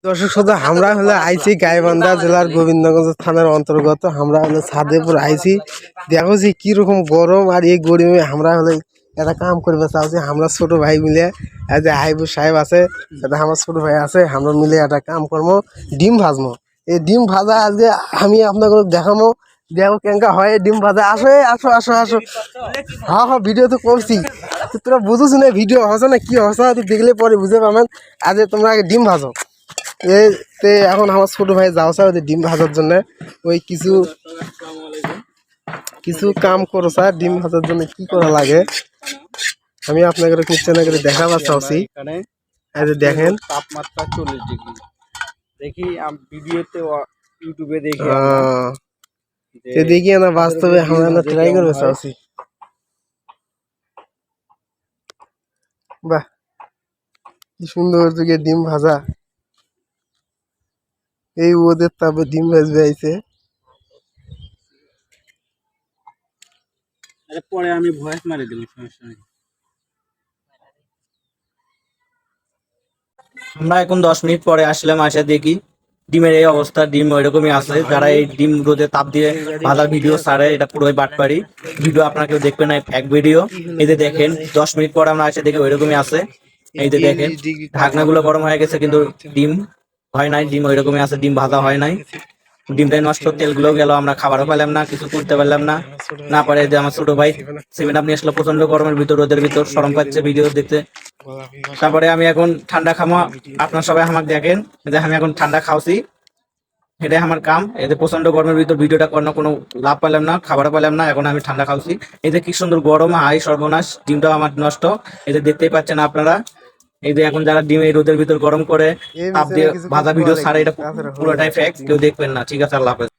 দর্শক শ্রোতা, আমরা হলে আইছি গাইবান্ধা জেলার গোবিন্দগঞ্জ থানার অন্তর্গত। আমরা হলে ছাদেপুর আইছি, দেখো যে কিরকম গরম। আর এই গরমে আমরা হলে একটা কাম করবে চাচ্ছি। আমরা ছোট ভাই মিলে, এই যে হাইবুর সাহেব আছে, এটা আমার ছোট ভাই আছে, আমরা মিলে একটা কাম করবো, ডিম ভাজবো। এই ডিম ভাজা আজকে আমি আপনাকে দেখাবো, দেখো কেঙ্কা হয় ডিম ভাজা। আসো আসো আসো আসো। হ্যাঁ হ্যাঁ, ভিডিও তো করছি, তোরা বুঝোস না ভিডিও হসে না কি হসা, তো দেখলে পরে বুঝে পাবেন। আজ তোমরা আগে ডিম ভাজো। এখন আমার ছোট ভাই যাও স্যার ওদের ডিম ভাজার জন্য, ওই কিছু কিছু কাম করো স্যার। ডিম ভাজার জন্য কি করা লাগে আমি আপনাকে কিচেনে করে দেখাবার চাচ্ছি। এই যে দেখেন, তাপমাত্রা 40 ডিগ্রি দেখি ভিডিওতে, ইউটিউবে দেখি দেখি না বাস্তবে আমরা ট্রাই করবে চাচ্ছি। বাহ, কি সুন্দর যুগে ডিম ভাজা। এই ওদের তাপে ডিম ভাজবে আইছে। পরে আমি ভয়েস মারি দেব, সমস্যা নেই। আমরা এখন 10 মিনিট পরে আসলাম, আসে দেখি ডিমের এই অবস্থা। ডিম ওইরকমই আছে। যারা এই ডিম রোদে তাপ দিয়ে ভাজা ভিডিও ছাড়ে, এটা পুরোই বাটপারি ভিডিও। আপনারা কেউ দেখবেন না এক ভিডিও। এই যে দেখেন 10 মিনিট পরে আমরা আসে দেখি ওইরকমই আছে। এই যে দেখেন ঢাকনাগুলো গরম হয়ে গেছে, কিন্তু ডিম হয় নাই। ডিম ওইরকমই আছে, ডিম ভাজা হয় নাই। ডিমটাই নষ্ট, তেলগুলো গেল, আমরা খাবারও পেলাম না, কিছু করতে পারলাম না। না পারে যে আমার ছোট ভাই 7 আপ নিয়ে আসলো, প্রচন্ড গরমের ভিতর, রোদের ভিতর শরম পাচ্ছে ভিডিও দেখতে। তারপরে আমি এখন ঠান্ডা খামা, আপনার সবাই আমাকে দেখেন যে আমি এখন ঠান্ডা খাওয়াছি, এটাই আমার কাম। এতে প্রচন্ড গরমের ভিতর ভিডিওটা করার কোনো লাভ পেলাম না, খাবারও পেলাম না। এখন আমি ঠান্ডা খাওয়াছি। এই যে কি সুন্দর গরম, হাই সর্বনাশ, ডিমটাও আমার নষ্ট। এই যে দেখতেই পাচ্ছেন আপনারা। এই যে এখন যারা ডিম এই রোদের ভিতর গরম করে তাপ দিয়ে ভাজা ভিডিও ছাড়ে, এটা পুরোটাই ফেক, কেউ দেখবেন না। ঠিক আছে, আল্লাহ হাফেজ।